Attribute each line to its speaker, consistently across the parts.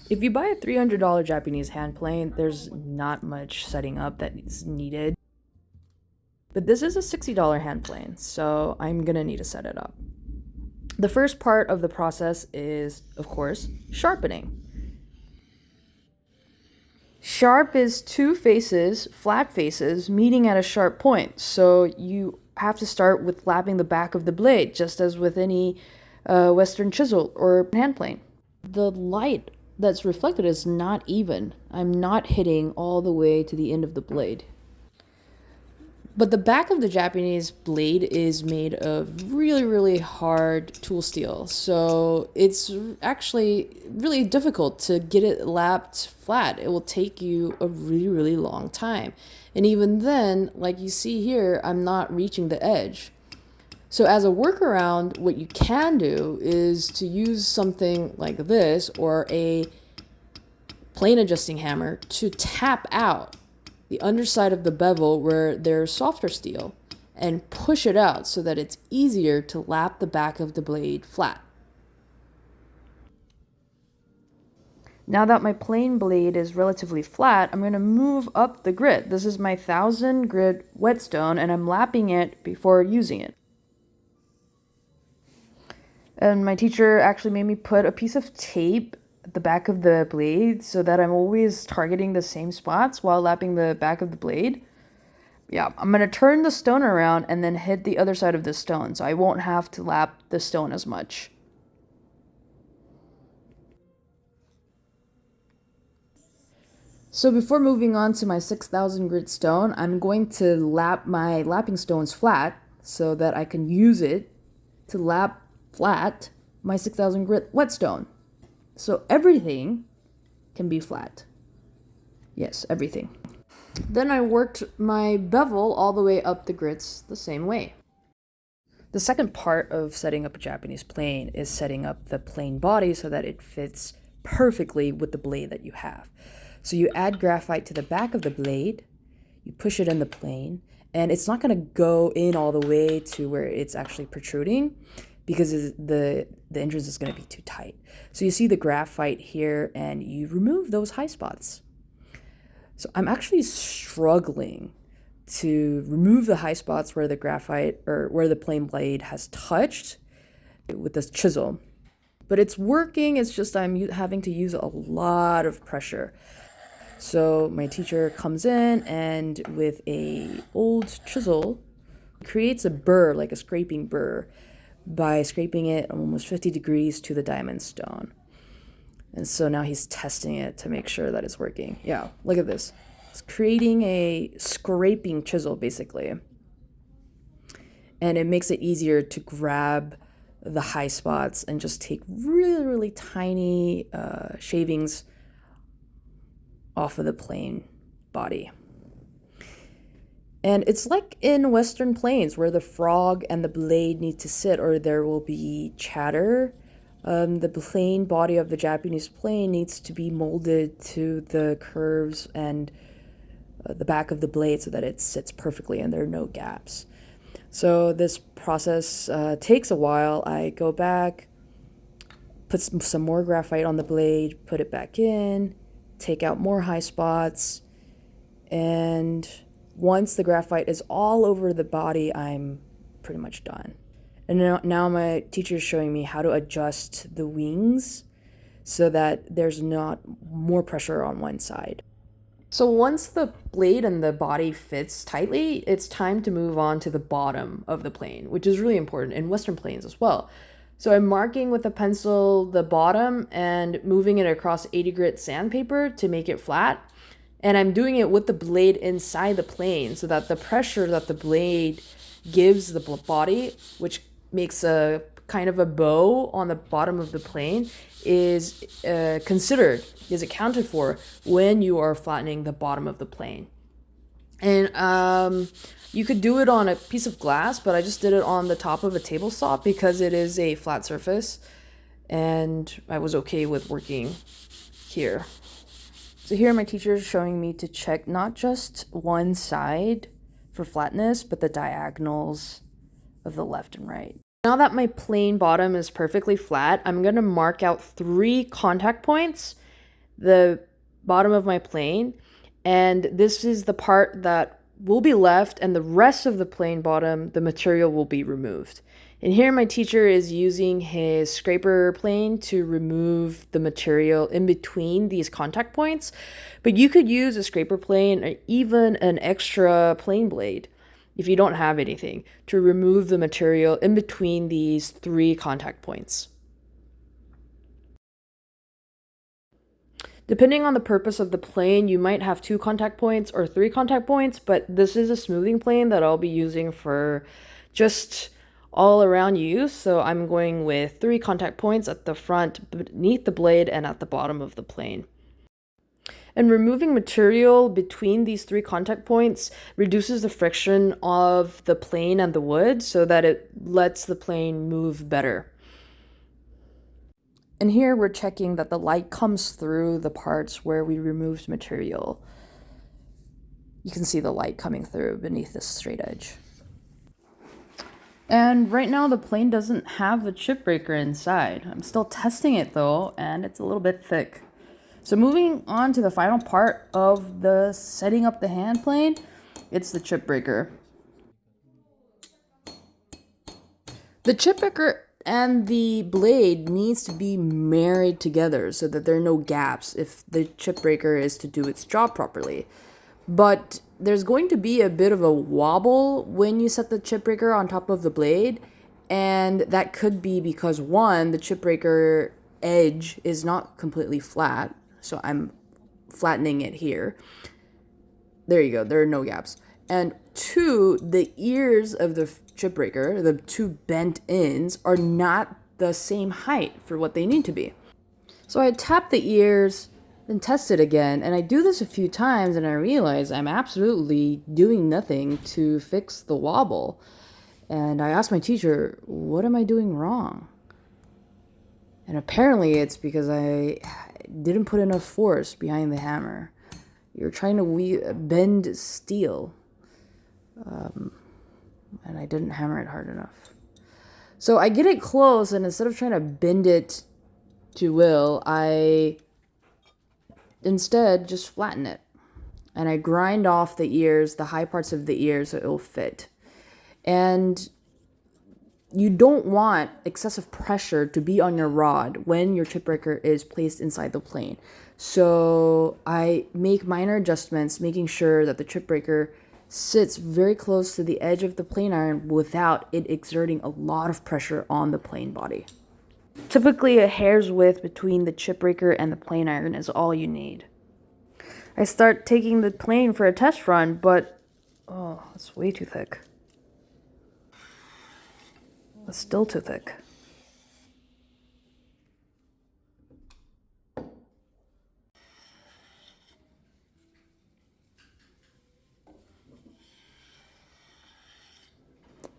Speaker 1: If you buy a $300 Japanese hand plane, there's not much setting up that is needed. But this is a $60 hand plane, so I'm gonna need to set it up. The first part of the process is, of course, sharpening. Sharp is two faces, flat faces, meeting at a sharp point. So you have to start with lapping the back of the blade, just as with any Western chisel or hand plane. The light that's reflected is not even. I'm not hitting all the way to the end of the blade. But the back of the Japanese blade is made of really, really hard tool steel. So it's actually really difficult to get it lapped flat. It will take you a really, really long time. And even then, like you see here, I'm not reaching the edge. So as a workaround, what you can do is to use something like this or a plane adjusting hammer to tap out the underside of the bevel where there's softer steel and push it out so that it's easier to lap the back of the blade flat. Now that my plane blade is relatively flat, I'm going to move up the grit. This is my 1000 grit whetstone and I'm lapping it before using it. And my teacher actually made me put a piece of tape at the back of the blade so that I'm always targeting the same spots while lapping the back of the blade. Yeah, I'm going to turn the stone around and then hit the other side of the stone so I won't have to lap the stone as much. So before moving on to my 6000 grit stone, I'm going to lap my lapping stones flat so that I can use it to lap flat my 6000 grit whetstone. So everything can be flat. Yes, everything. Then I worked my bevel all the way up the grits the same way. The second part of setting up a Japanese plane is setting up the plane body so that it fits perfectly with the blade that you have. So you add graphite to the back of the blade, you push it in the plane, and it's not going to go in all the way to where it's actually protruding because the entrance is going to be too tight. So you see the graphite here and you remove those high spots. So I'm actually struggling to remove the high spots where the graphite or where the plane blade has touched with this chisel. But it's working, it's just I'm having to use a lot of pressure. So my teacher comes in and with a old chisel creates a burr, like a scraping burr, by scraping it almost 50 degrees to the diamond stone. And so now he's testing it to make sure that it's working. Yeah, look at this. It's creating a scraping chisel, basically. And it makes it easier to grab the high spots and just take really, really tiny shavings off of the plane body. And it's like in Western planes where the frog and the blade need to sit or there will be chatter. The plane body of the Japanese plane needs to be molded to the curves and the back of the blade so that it sits perfectly and there are no gaps. So this process takes a while. I go back, put some more graphite on the blade, put it back in, take out more high spots, and once the graphite is all over the body, I'm pretty much done. And now my teacher is showing me how to adjust the wings so that there's not more pressure on one side. So once the blade and the body fits tightly, it's time to move on to the bottom of the plane, which is really important in Western planes as well. So I'm marking with a pencil the bottom and moving it across 80 grit sandpaper to make it flat. And I'm doing it with the blade inside the plane so that the pressure that the blade gives the body, which makes a kind of a bow on the bottom of the plane, is accounted for when you are flattening the bottom of the plane. And you could do it on a piece of glass, but I just did it on the top of a table saw because it is a flat surface and I was okay with working here. So here my teacher is showing me to check not just one side for flatness, but the diagonals of the left and right. Now that my plane bottom is perfectly flat, I'm going to mark out 3 contact points the bottom of my plane, and this is the part that will be left, and the rest of the plane bottom, the material will be removed. And here my teacher is using his scraper plane to remove the material in between these contact points, but you could use a scraper plane or even an extra plane blade if you don't have anything to remove the material in between these 3 contact points. Depending on the purpose of the plane, you might have 2 contact points or 3 contact points, but this is a smoothing plane that I'll be using for just all around use, so I'm going with 3 contact points at the front, beneath the blade, and at the bottom of the plane. And removing material between these 3 contact points reduces the friction of the plane and the wood so that it lets the plane move better. And here we're checking that the light comes through the parts where we removed material. You can see the light coming through beneath this straight edge. And right now the plane doesn't have a chip breaker inside. I'm still testing it though, and it's a little bit thick. So moving on to the final part of the setting up the hand plane, it's the chip breaker. The chip breaker and the blade needs to be married together so that there are no gaps if the chip breaker is to do its job properly. But there's going to be a bit of a wobble when you set the chip breaker on top of the blade, and that could be because one, the chip breaker edge is not completely flat, so I'm flattening it here. There you go, there are no gaps. And two, the ears of the chip breaker, the 2 bent ends, are not the same height for what they need to be. So I tap the ears, then test it again, and I do this a few times, and I realize I'm absolutely doing nothing to fix the wobble. And I asked my teacher, what am I doing wrong? And apparently it's because I didn't put enough force behind the hammer. You're trying to bend steel, and I didn't hammer it hard enough. So I get it close, and instead of trying to bend it to will, I instead just flatten it. And I grind off the ears, the high parts of the ears, so it'll fit. And you don't want excessive pressure to be on your rod when your chip breaker is placed inside the plane. So I make minor adjustments, making sure that the chip breaker sits very close to the edge of the plane iron without it exerting a lot of pressure on the plane body. Typically, a hair's width between the chip breaker and the plane iron is all you need. I start taking the plane for a test run, but oh, it's way too thick. It's still too thick.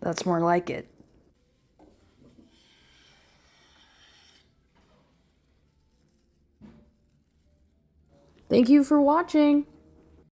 Speaker 1: That's more like it. Thank you for watching.